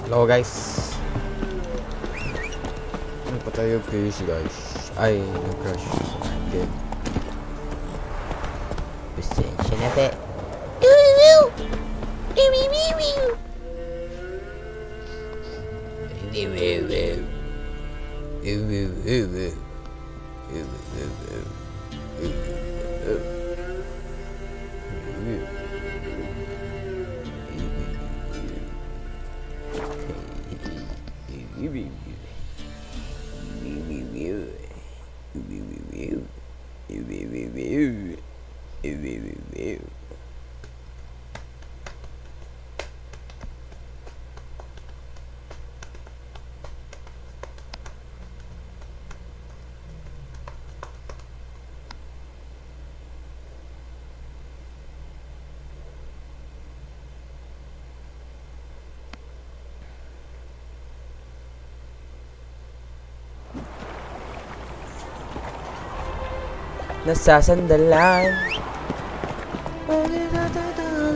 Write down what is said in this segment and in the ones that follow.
Hello guys. Ano pa tayo please guys? Ay, nag-crash sa game. Pasensya na te. Nasasandalan.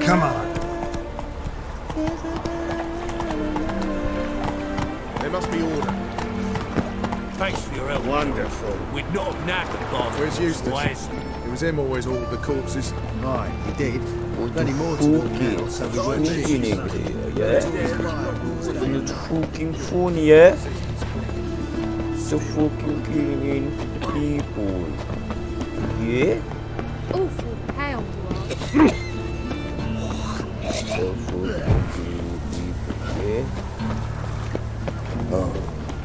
Come on. There must be order. Thanks for your help. Wonderful. We'd not have knackered about Where's Eustace? Wes. It was him always ordered the corpses. Right, you did. Plenty more to do now, so we won't Fucking cheat. yeah. It's fucking funny, yeah? So fucking killing innocent people. Yeah? Awful pale you So fucking killing people, yeah?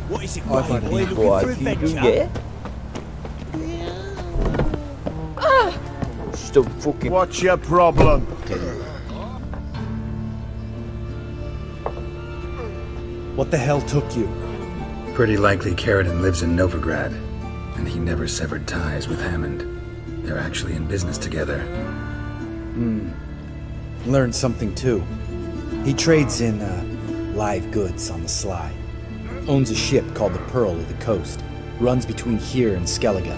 What is it, I think boy? he- Looking for What you do, adventure? yeah? So fucking What's your problem? What the hell took you? Pretty likely Carradine lives in Novigrad, and he never severed ties with Hammond. They're actually in business together. Learned something too. He trades in live goods on the sly. Owns a ship called the Pearl of the Coast. Runs between here and Skellige.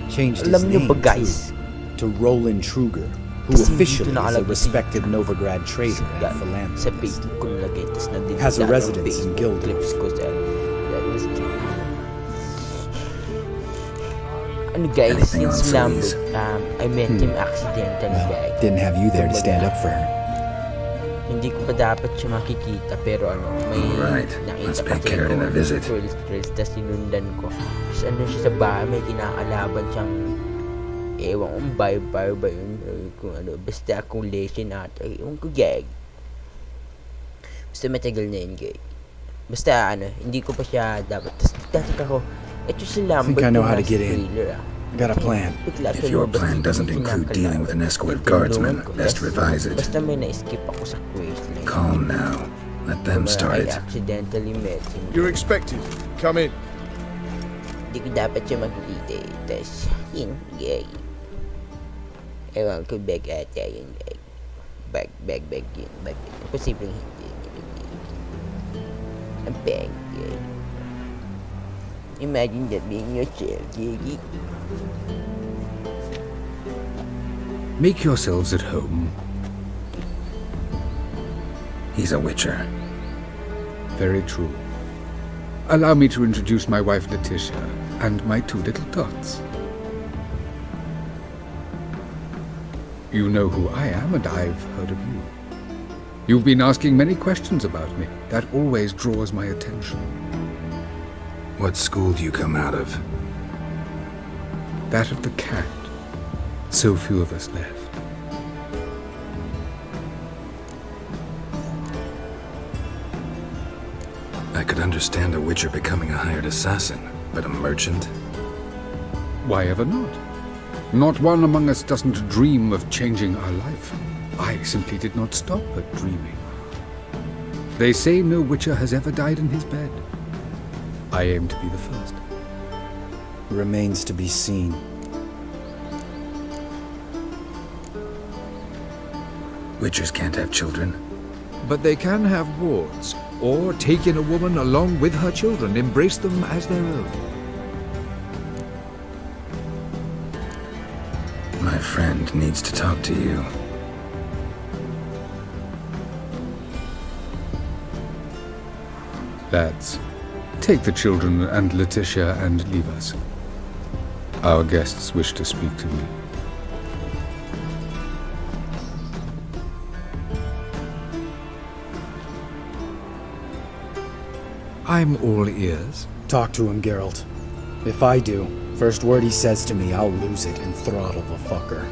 Changed his alam niyo name ba guys? too, to Roland Truger, who Kasi officially dito is a nakalagay respected Novigrad trader and Sa philanthropist. Facebook ko nilagay, tapos nandito Has a lahat ng residence in Facebook Guildford. clips ko sa that was true. Ano guys, Anything since on Lambert, Solis? I met him accidentally Well, guys. didn't have you there to stand up for her. Hindi ko pa dapat siya makikita, pero ano, may Alright, nakita let's pay kasi Carradine a ako, visit. Trails, tapos sinundan ko. Tapos ano siya sa bahay, may kinakalaban siyang ewan kung vampire ba yun, or kung ano, basta akong lesion ata, yung kugag. Basta matagal na yun, gay. Basta ano, hindi ko pa siya dapat. Tapos dapat ako, ito si Lambert. Think I know yung how to nasa get in. trailer, If Got a plan. your plan doesn't include dealing with an escort of guardsmen, best revise it. Basta may na-skip ako sa questline. Calm now. Let them start I it. accidentally met him. You're expected. Come in. Hindi ko dapat siya makikita eh. Tapos, yun, gay. Ewan ko, bag ata yun, gay. Bag yun. Bag. Posibleng hindi. Ang bag, gay. Imagine that being yourself, gay. Make yourselves at home. He's a witcher. Very true. Allow me to introduce my wife Letitia and my two little tots. You know who I am, and I've heard of you. You've been asking many questions about me. That always draws my attention. What school do you come out of? That of the cat. So few of us left. I could understand a witcher becoming a hired assassin, but a merchant? Why ever not? Not one among us doesn't dream of changing our life. I simply did not stop at dreaming. They say no witcher has ever died in his bed. I aim to be the first. Remains to be seen. Witchers can't have children. But they can have wards, or take in a woman along with her children, embrace them as their own. My friend needs to talk to you. Lads, take the children and Letitia and leave us. Our guests wish to speak to me. I'm all ears. Talk to him, Geralt. If I do, first word he says to me, I'll lose it and throttle the fucker.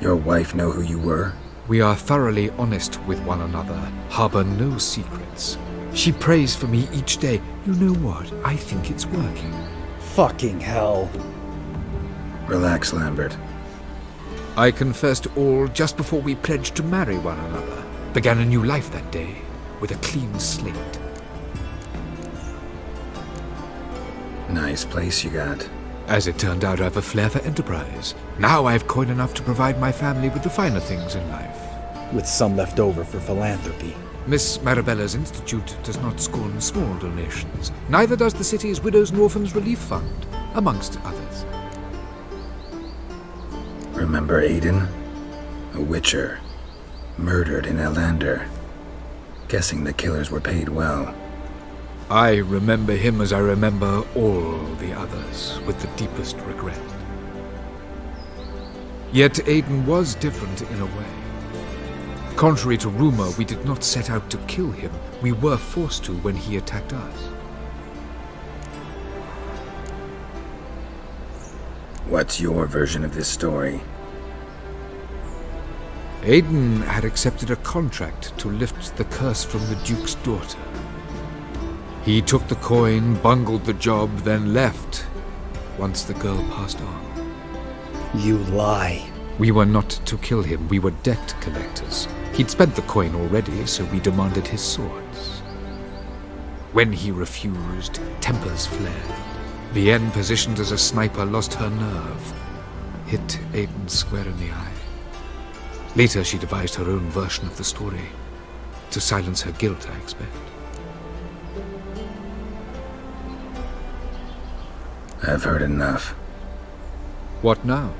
Your wife know who you were? We are thoroughly honest with one another, harbor no secrets. She prays for me each day. You know what? I think it's working. Fucking hell. Relax, Lambert. I confessed all just before we pledged to marry one another. Began a new life that day, with a clean slate. Nice place you got. As it turned out, I have a flair for enterprise. Now I have coin enough to provide my family with the finer things in life. With some left over for philanthropy. Miss Marabella's institute does not scorn small donations. Neither does the city's Widows and Orphans Relief Fund, amongst others. Remember Aiden? A witcher. Murdered in Elander. Guessing the killers were paid well. I remember him as I remember all the others, with the deepest regret. Yet Aiden was different in a way. Contrary to rumor, we did not set out to kill him. We were forced to when he attacked us. What's your version of this story? Aiden had accepted a contract to lift the curse from the Duke's daughter. He took the coin, bungled the job, then left once the girl passed on. You lie. We were not to kill him, we were debt collectors. He'd spent the coin already, so we demanded his swords. When he refused, tempers flared. Vienne, positioned as a sniper, lost her nerve. Hit Aiden square in the eye. Later, she devised her own version of the story. To silence her guilt, I expect. I've heard enough. What now?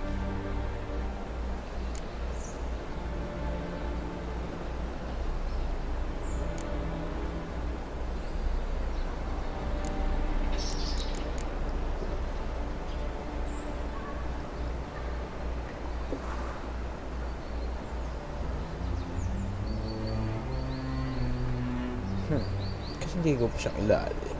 Kasi hindi ko pa siyang kilala.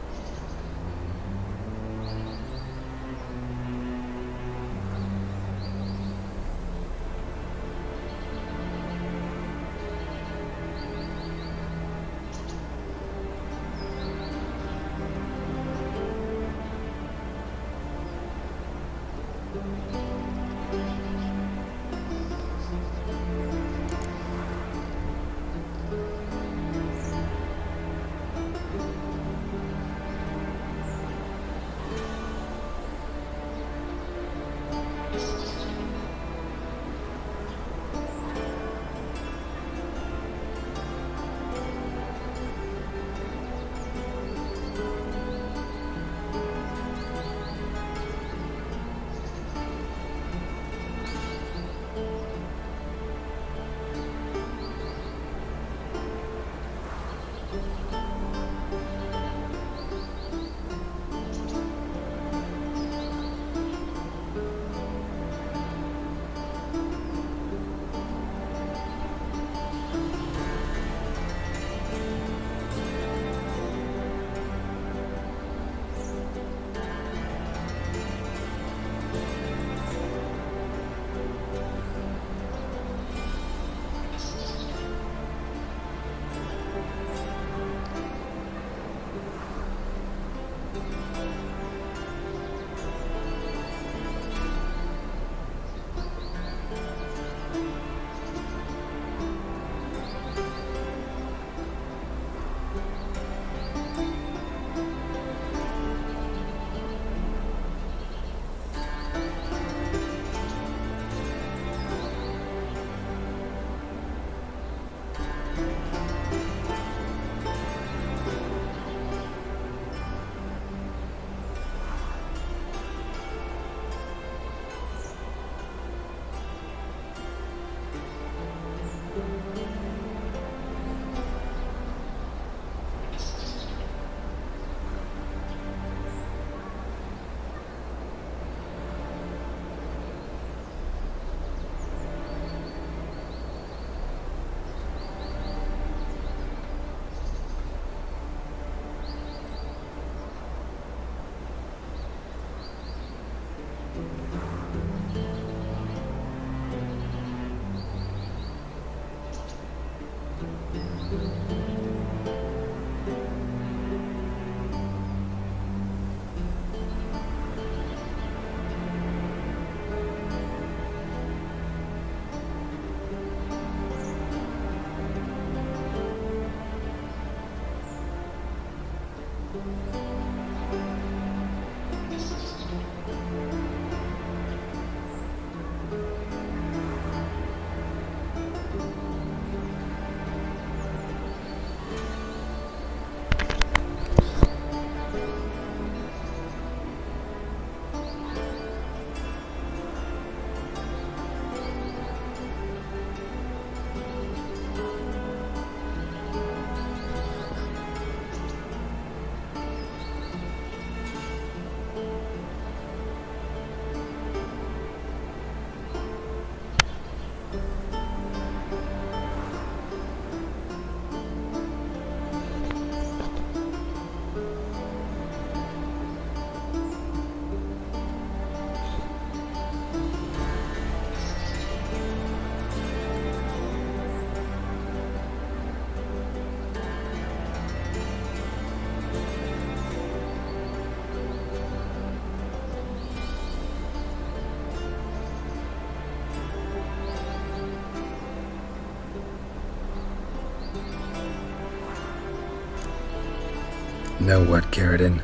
Know what, Carradine?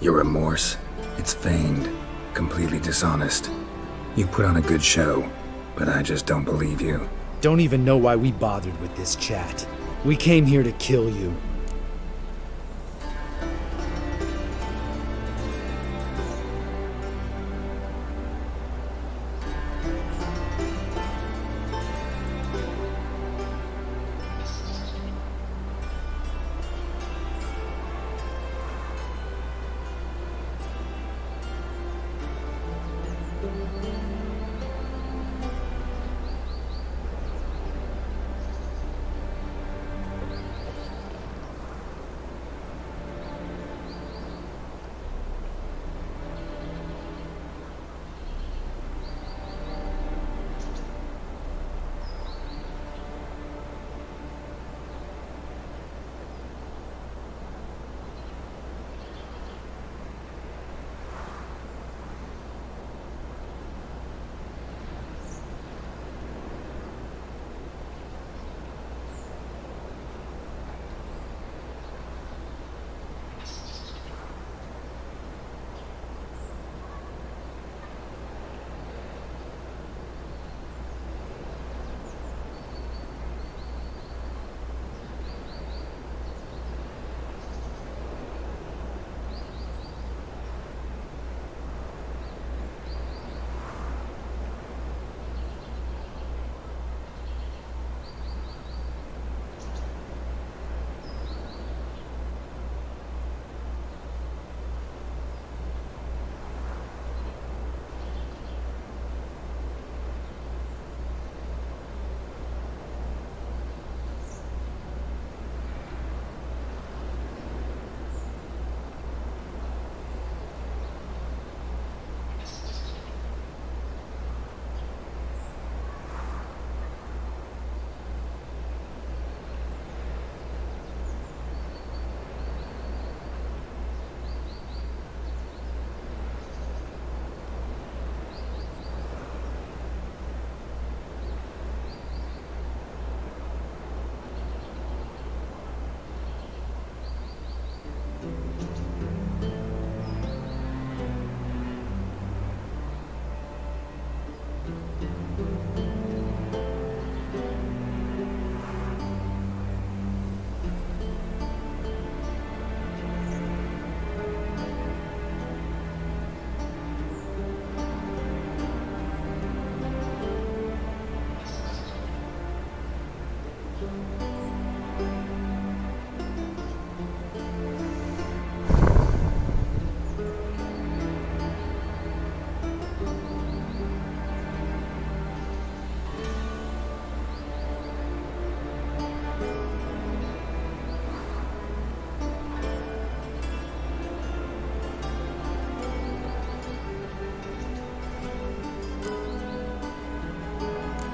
Your remorse, it's feigned, completely dishonest. You put on a good show, but I just don't believe you. Don't even know why we bothered with this chat. We came here to kill you.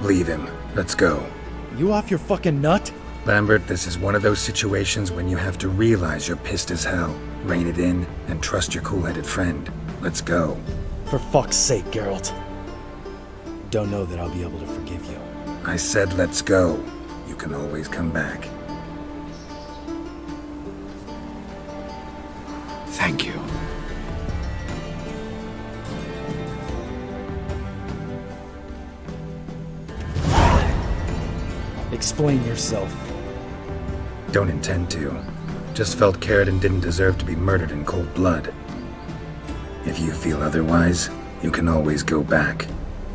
Leave him. Let's go. You off your fucking nut? Lambert, this is one of those situations when you have to realize you're pissed as hell, rein it in, and trust your cool-headed friend. Let's go. For fuck's sake, Geralt. Don't know that I'll be able to forgive you. I said let's go. You can always come back. Thank you. Explain yourself. Don't intend to. Just felt Carradine didn't deserve to be murdered in cold blood. If you feel otherwise, you can always go back.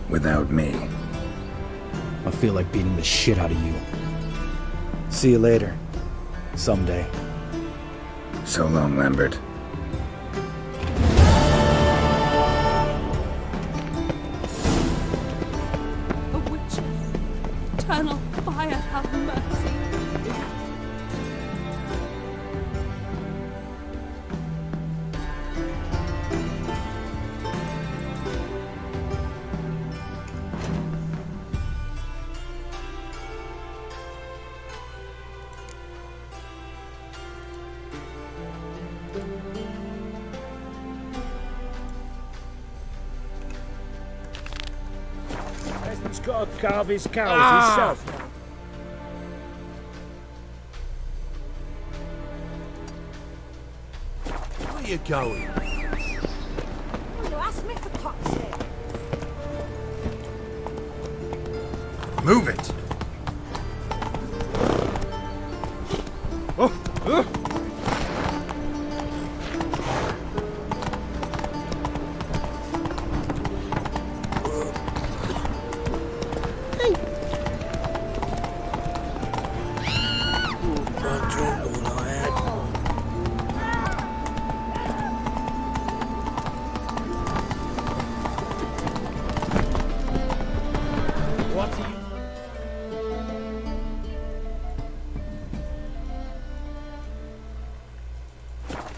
Without me. I feel like beating the shit out of you. See you later. Someday. So long, Lambert. A witch. Eternal fire, have mercy. He's got to carve his cows himself now. you going? Well, you asked me for fuck's sake. Move it! What are you...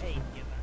Hey, you man.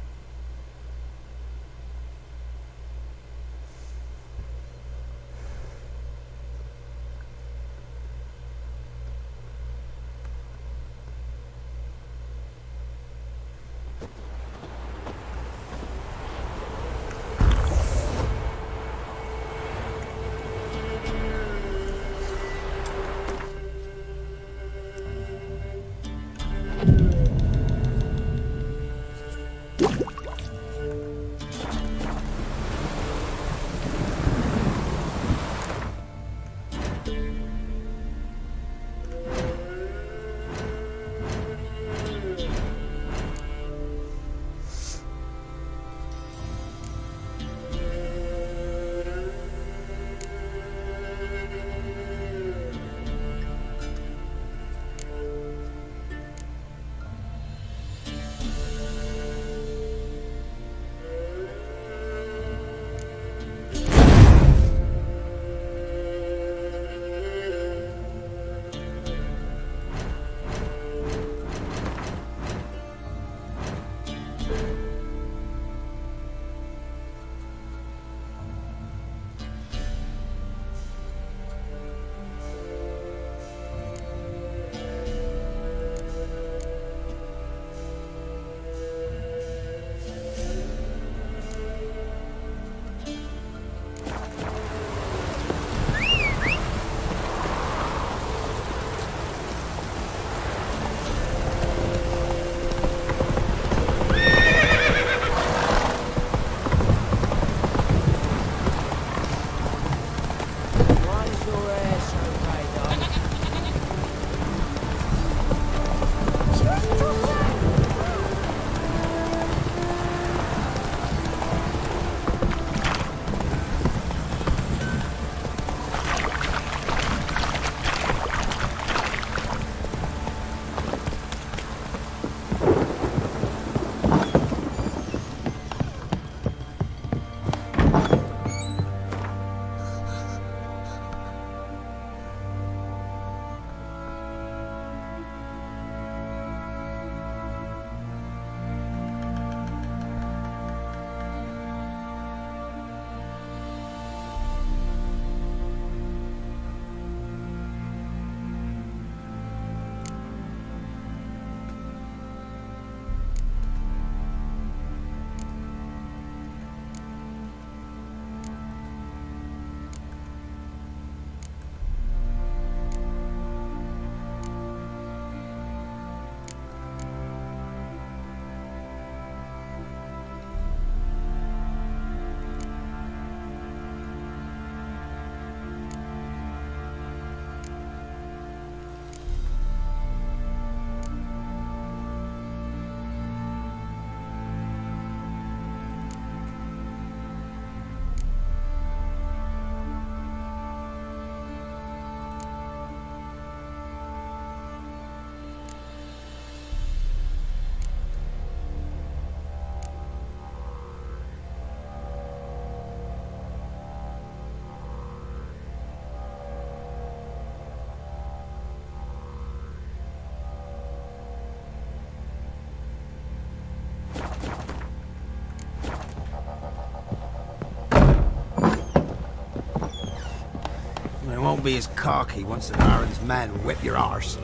Won't be as cocky once the Baron's men whip your arse.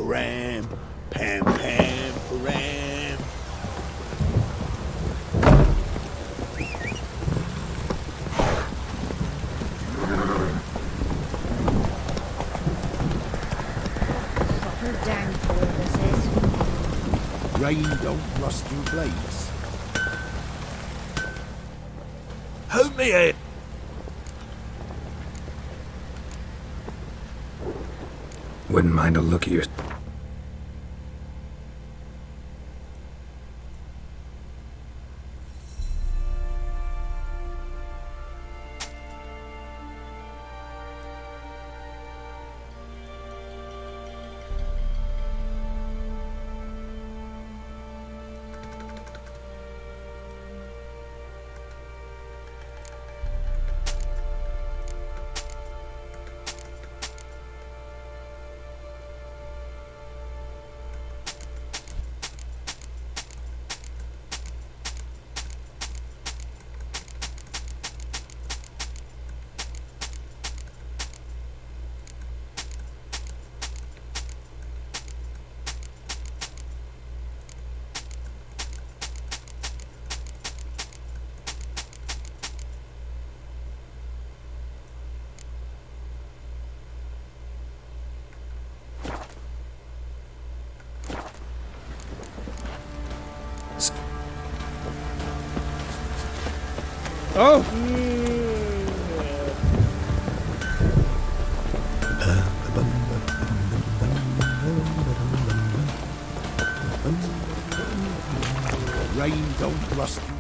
param, pam pam param. Proper downpour, this is. Rain don't rust your blades. Hold me head. Wouldn't mind a look at your... Oh! Rain don't rust you.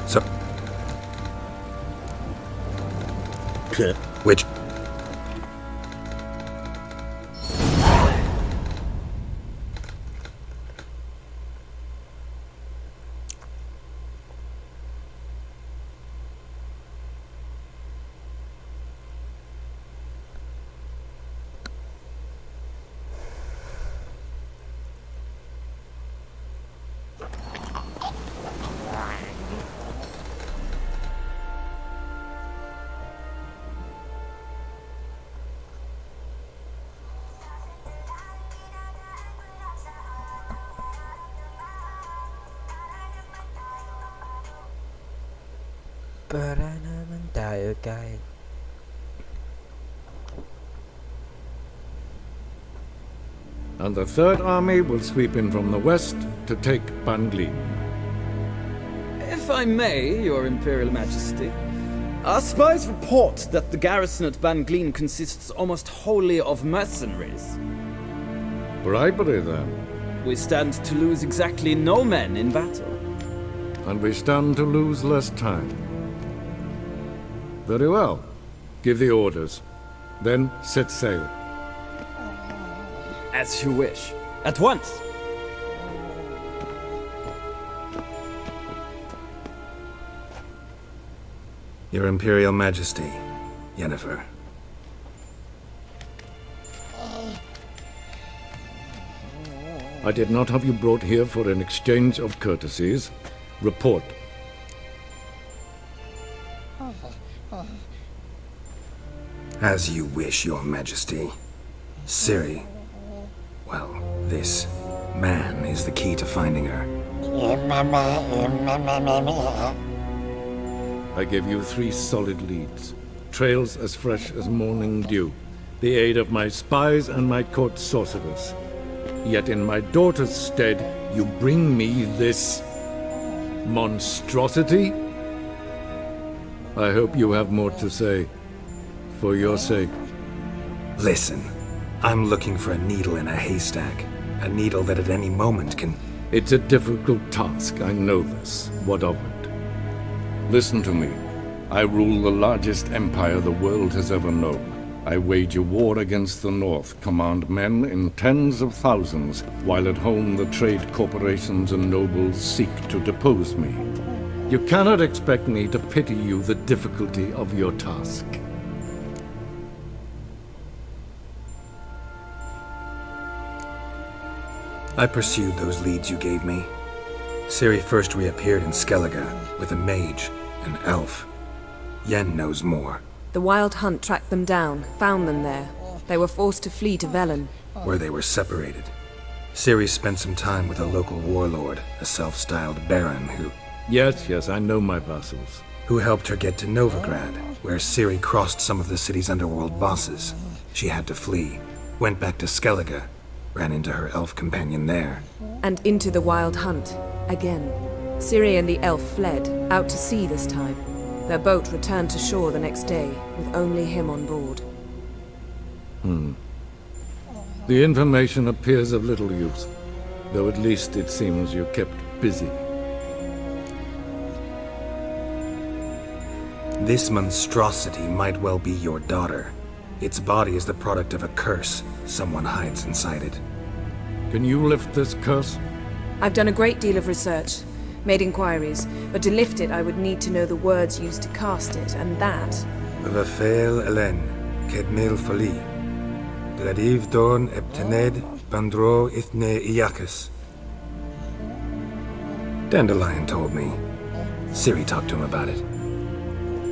So... Which... Para naman tayo kahit And the Third Army will sweep in from the west to take Bangli. If I may, Your Imperial Majesty, our spies report that the garrison at Bangleen consists almost wholly of mercenaries. Bribery, then. We stand to lose exactly no men in battle. And we stand to lose less time. Very well. Give the orders. Then set sail. As you wish. At once! Your Imperial Majesty, Yennefer. I did not have you brought here for an exchange of courtesies. Report. As you wish, Your Majesty. Ciri. Well, this man is the key to finding her. I gave you 3 solid leads. Trails as fresh as morning dew. The aid of my spies and my court sorcerers. Yet in my daughter's stead, you bring me this... monstrosity? I hope you have more to say. For your sake. Listen, I'm looking for a needle in a haystack. A needle that at any moment can... It's a difficult task, I know this. What of it? Listen to me. I rule the largest empire the world has ever known. I wage a war against the North, command men in tens of thousands, while at home the trade corporations and nobles seek to depose me. You cannot expect me to pity you the difficulty of your task. I pursued those leads you gave me. Ciri first reappeared in Skellige with a mage, an elf. Yen knows more. The Wild Hunt tracked them down, found them there. They were forced to flee to Velen. Where they were separated. Ciri spent some time with a local warlord, a self-styled baron Yes, I know my vassals. who helped her get to Novigrad, where Ciri crossed some of the city's underworld bosses. She had to flee, went back to Skellige, ran into her elf companion there. And into the Wild Hunt, again. Ciri and the elf fled, out to sea this time. Their boat returned to shore the next day, with only him on board. The information appears of little use, though at least it seems you kept busy. This monstrosity might well be your daughter. Its body is the product of a curse. Someone hides inside it. Can you lift this curse? I've done a great deal of research, made inquiries, but to lift it I would need to know the words used to cast it, and that... Vafel Elen, Kedmil Fali. Gladiv Dorn Eptened Bandro Ithne Iacus. Dandelion told me. Ciri talked to him about it.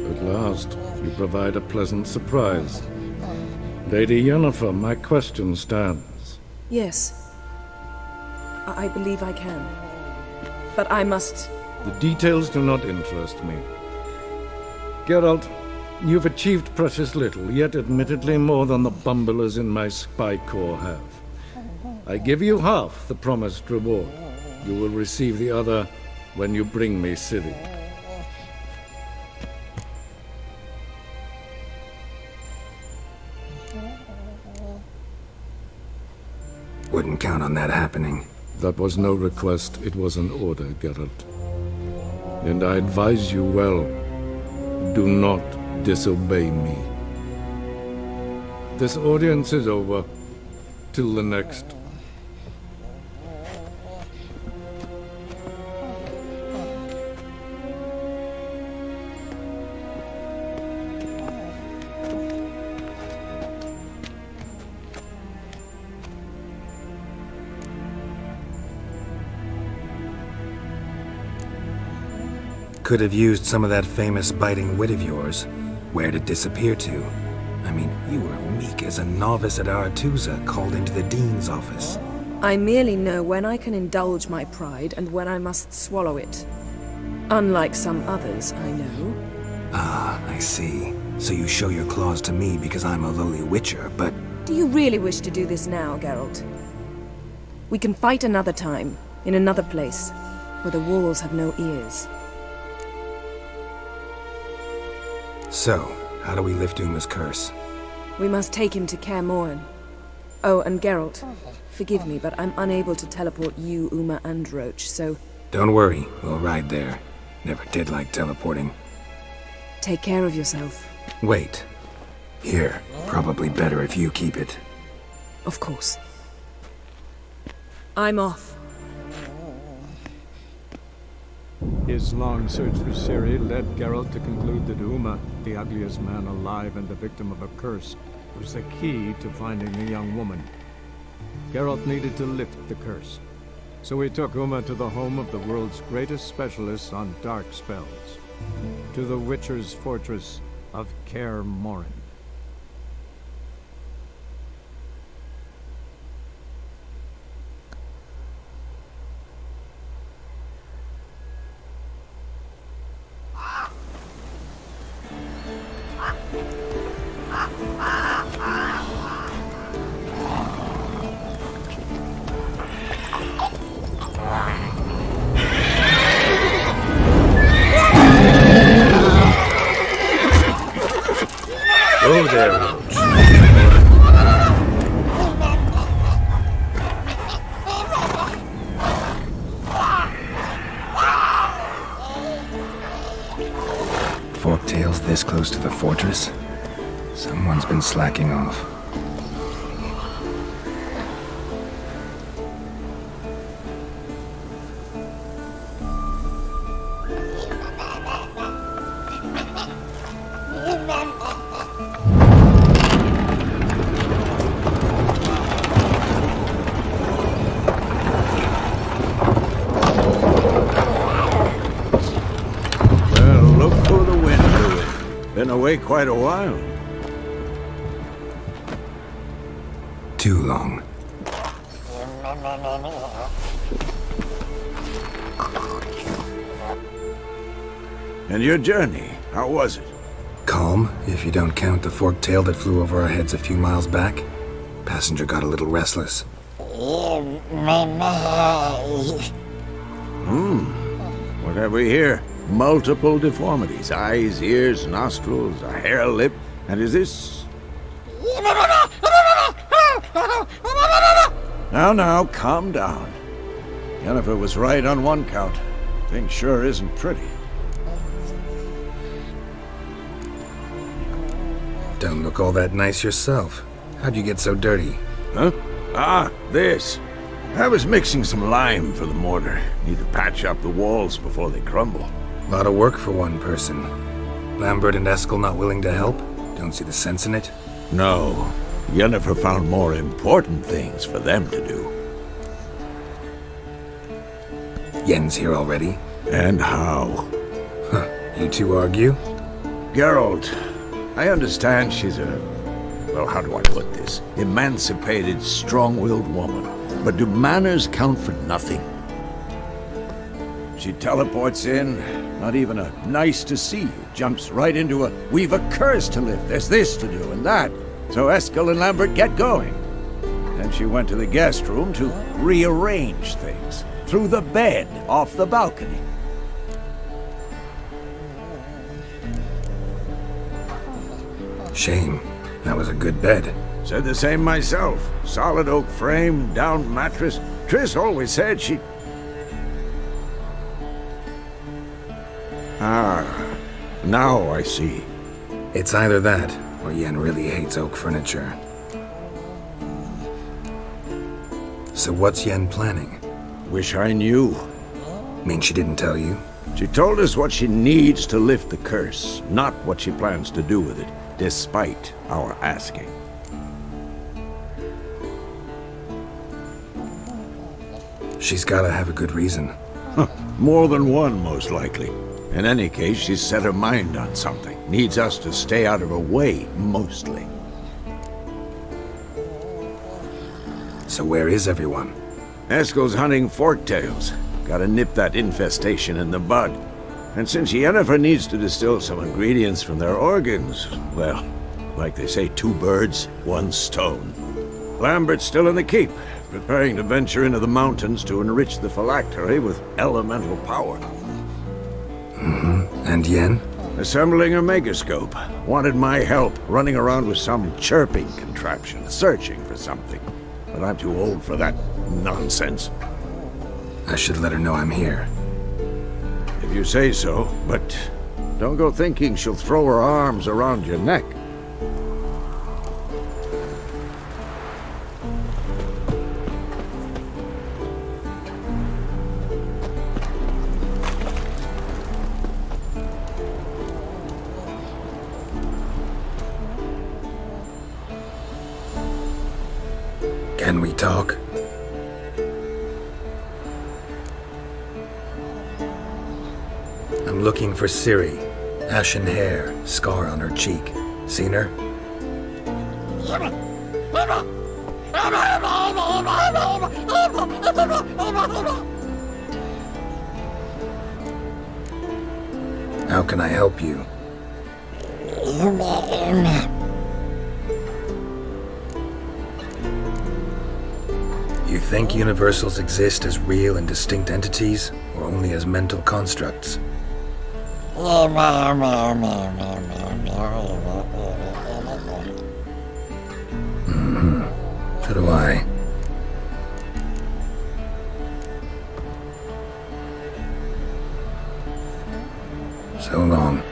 At last, you provide a pleasant surprise. Lady Yennefer, my question stands. Yes. I believe I can. But I must... The details do not interest me. Geralt, you've achieved precious little, yet admittedly more than the bumblers in my spy corps have. I give you half the promised reward. You will receive the other when you bring me Ciri. Wouldn't count on that happening. That was no request, it was an order, Geralt. And I advise you well, do not disobey me. This audience is over. Till the next. Could have used some of that famous biting wit of yours. Where'd it disappear to? I mean, you were meek as a novice at Aretusa called into the Dean's office. I merely know when I can indulge my pride and when I must swallow it. Unlike some others, I know. Ah, I see. So you show your claws to me because I'm a lowly witcher, but... Do you really wish to do this now, Geralt? We can fight another time, in another place, where the walls have no ears. So, how do we lift Uma's curse? We must take him to Kaer Morhen. Oh, and Geralt, forgive me, but I'm unable to teleport you, Uma, and Roach, so... Don't worry, we'll ride there. Never did like teleporting. Take care of yourself. Wait. Here, probably better if you keep it. Of course. I'm off. His long search for Ciri led Geralt to conclude that Uma, the ugliest man alive and the victim of a curse, was the key to finding the young woman. Geralt needed to lift the curse, so he took Uma to the home of the world's greatest specialist on dark spells, to the Witcher's fortress of Kaer Morhen. Oh there, Roach. Forktails this close to the fortress? Someone's been slacking off. been away quite a while. Too long. And your journey, how was it? Calm, if you don't count the forked tail that flew over our heads a few miles back. Passenger got a little restless. What have we here? Multiple deformities. Eyes, ears, nostrils, a hair lip. And is this... Now, calm down. Jennifer was right on one count. Thing sure isn't pretty. Don't look all that nice yourself. How'd you get so dirty? Huh? Ah, this. I was mixing some lime for the mortar. Need to patch up the walls before they crumble. Lot of work for one person. Lambert and Eskel not willing to help? Don't see the sense in it? No. Yennefer found more important things for them to do. Yen's here already? And how? Huh. You two argue? Geralt, I understand she's well, how do I put this? Emancipated, strong-willed woman. But do manners count for nothing? She teleports in, not even a nice to see you, jumps right into a we've a curse to lift, there's this to do and that. So Eskel and Lambert get going. Then she went to the guest room to rearrange things. Through the bed, off the balcony. Shame. That was a good bed. Said the same myself. Solid oak frame, down mattress. Triss always said she... Ah, now I see. It's either that, or Yen really hates oak furniture. So what's Yen planning? Wish I knew. Mean she didn't tell you? She told us what she needs to lift the curse, not what she plans to do with it, despite our asking. She's gotta have a good reason. More than one, most likely. In any case, she's set her mind on something. Needs us to stay out of her way, mostly. So where is everyone? Eskel's hunting forktails. Gotta nip that infestation in the bud. And since Yennefer needs to distill some ingredients from their organs, well, like they say, 2 birds, 1 stone. Lambert's still in the keep, preparing to venture into the mountains to enrich the phylactery with elemental power. And Yen? Assembling a megascope. Wanted my help running around with some chirping contraption, searching for something. But I'm too old for that nonsense. I should let her know I'm here. If you say so, but don't go thinking she'll throw her arms around your neck. Can we talk? I'm looking for Ciri. Ashen hair, scar on her cheek. Seen her? How can I help you? You think universals exist as real and distinct entities, or only as mental constructs? So do I. So long.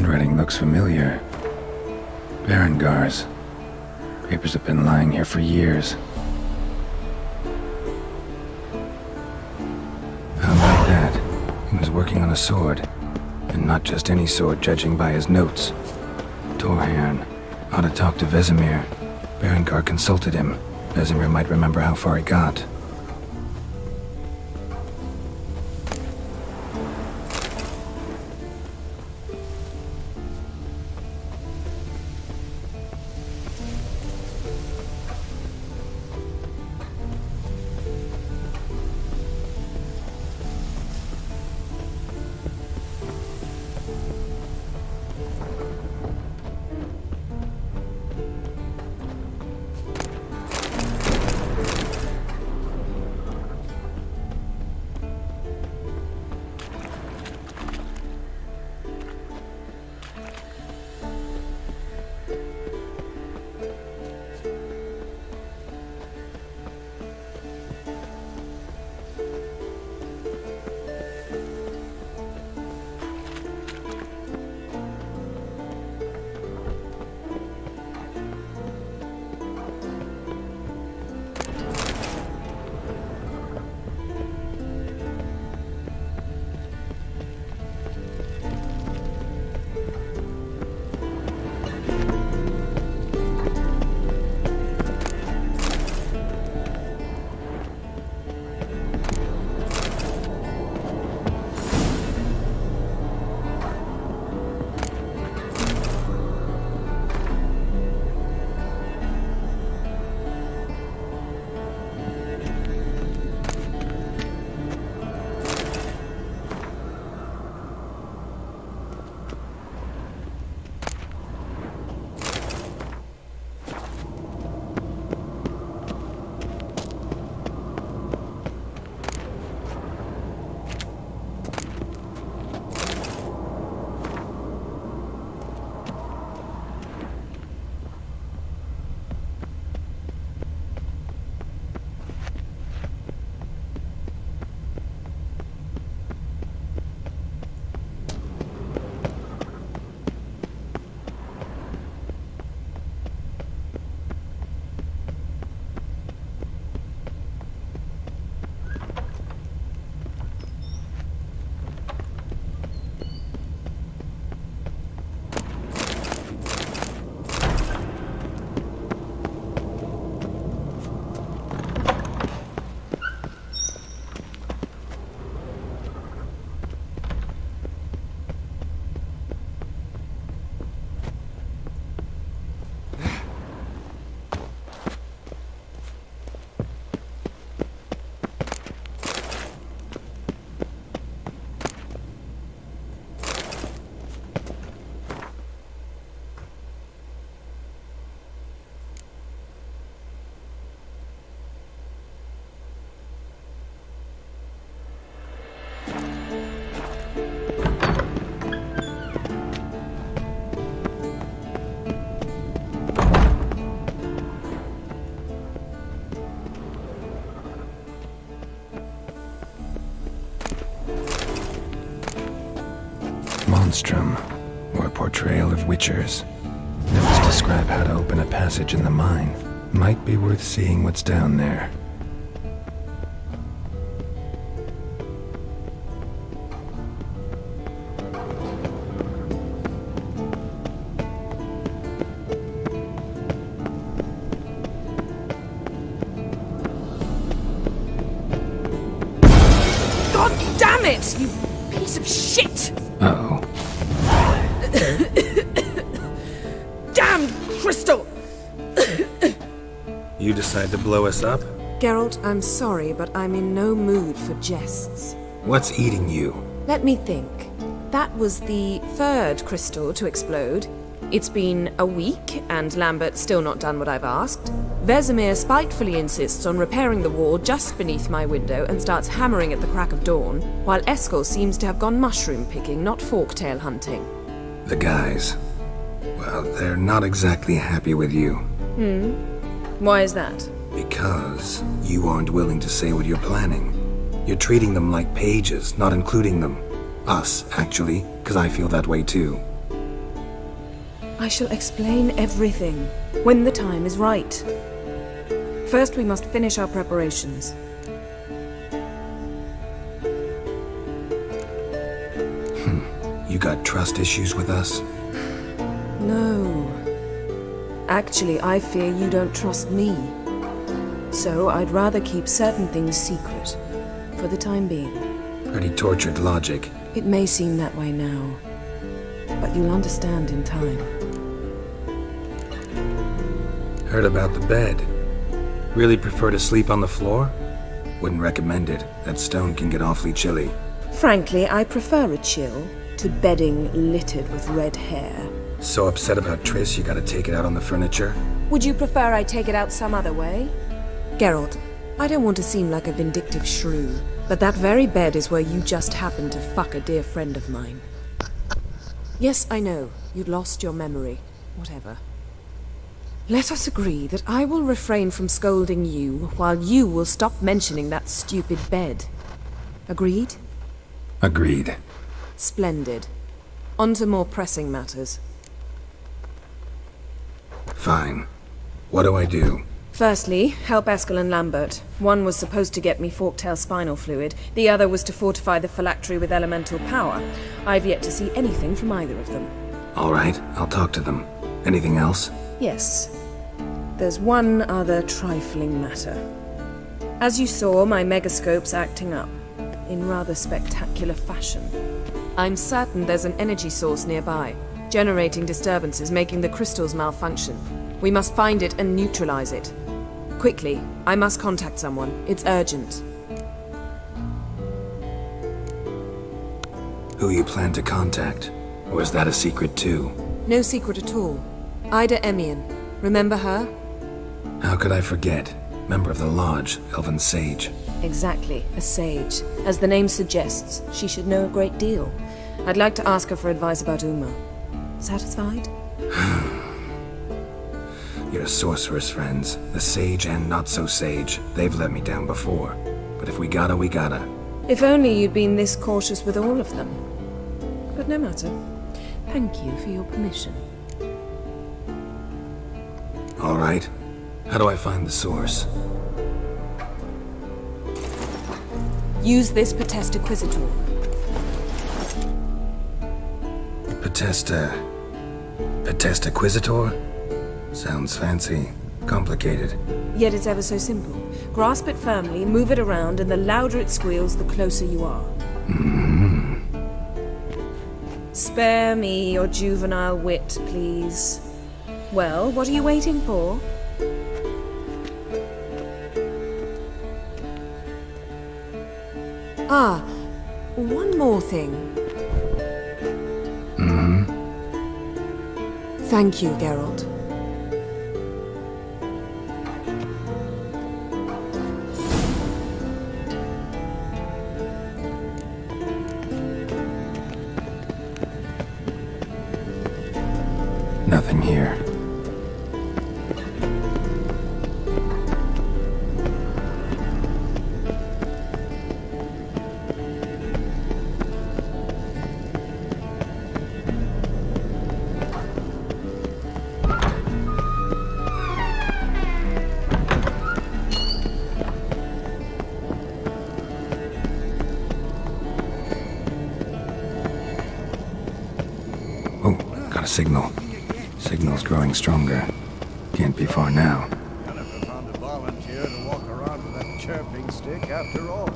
handwriting looks familiar. Berengar's. Papers have been lying here for years. How about that? He was working on a sword. And not just any sword, judging by his notes. Torhaern. Ought to talk to Vesemir. Berengar consulted him. Vesemir might remember how far he got. Monstrum, or a portrayal of witchers. Notes describe how to open a passage in the mine. Might be worth seeing what's down there. God damn it, you piece of shit! Uh-oh. Damned crystal! You decide to blow us up? Geralt, I'm sorry, but I'm in no mood for jests. What's eating you? Let me think. That was the third crystal to explode. It's been a week, and Lambert's still not done what I've asked. Vesemir spitefully insists on repairing the wall just beneath my window and starts hammering at the crack of dawn, while Eskel seems to have gone mushroom picking, not forktail hunting. The guys. Well, they're not exactly happy with you. Why is that? Because you aren't willing to say what you're planning. You're treating them like pages, not including them. Us, actually, because I feel that way too. I shall explain everything when the time is right. First, we must finish our preparations. You got trust issues with us? No. Actually, I fear you don't trust me. So I'd rather keep certain things secret, for the time being. Pretty tortured logic. It may seem that way now, but you'll understand in time. Heard about the bed. Really prefer to sleep on the floor? Wouldn't recommend it. That stone can get awfully chilly. Frankly, I prefer a chill to bedding littered with red hair. So upset about Triss, you gotta take it out on the furniture? Would you prefer I take it out some other way? Geralt, I don't want to seem like a vindictive shrew, but that very bed is where you just happened to fuck a dear friend of mine. Yes, I know, you'd lost your memory. Whatever. Let us agree that I will refrain from scolding you, while you will stop mentioning that stupid bed. Agreed? Agreed. Splendid. On to more pressing matters. Fine. What do I do? Firstly, help Eskel and Lambert. One was supposed to get me Forktail spinal fluid, the other was to fortify the phylactery with elemental power. I've yet to see anything from either of them. All right, I'll talk to them. Anything else? Yes. There's one other trifling matter. As you saw, my megascope's acting up, in rather spectacular fashion. I'm certain there's an energy source nearby, generating disturbances, making the crystals malfunction. We must find it and neutralize it. Quickly, I must contact someone. It's urgent. Who you plan to contact? Or is that a secret too? No secret at all. Ida Emian. Remember her? How could I forget? Member of the Lodge, Elven Sage. Exactly, a sage. As the name suggests, she should know a great deal. I'd like to ask her for advice about Uma. Satisfied? Your sorceress friends, the sage and not-so-sage, they've let me down before. But if we gotta, we gotta. If only you'd been this cautious with all of them. But no matter. Thank you for your permission. All right. How do I find the source? Use this Potestaquisitor. Potestaquisitor? Sounds fancy. Complicated. Yet it's ever so simple. Grasp it firmly, move it around, and the louder it squeals, the closer you are. Spare me your juvenile wit, please. Well, what are you waiting for? Ah, one more thing. Thank you, Geralt. Nothing here. Oh, got a signal. Signal's growing stronger. Can't be far now. Jennifer found a volunteer to walk around with that chirping stick after all.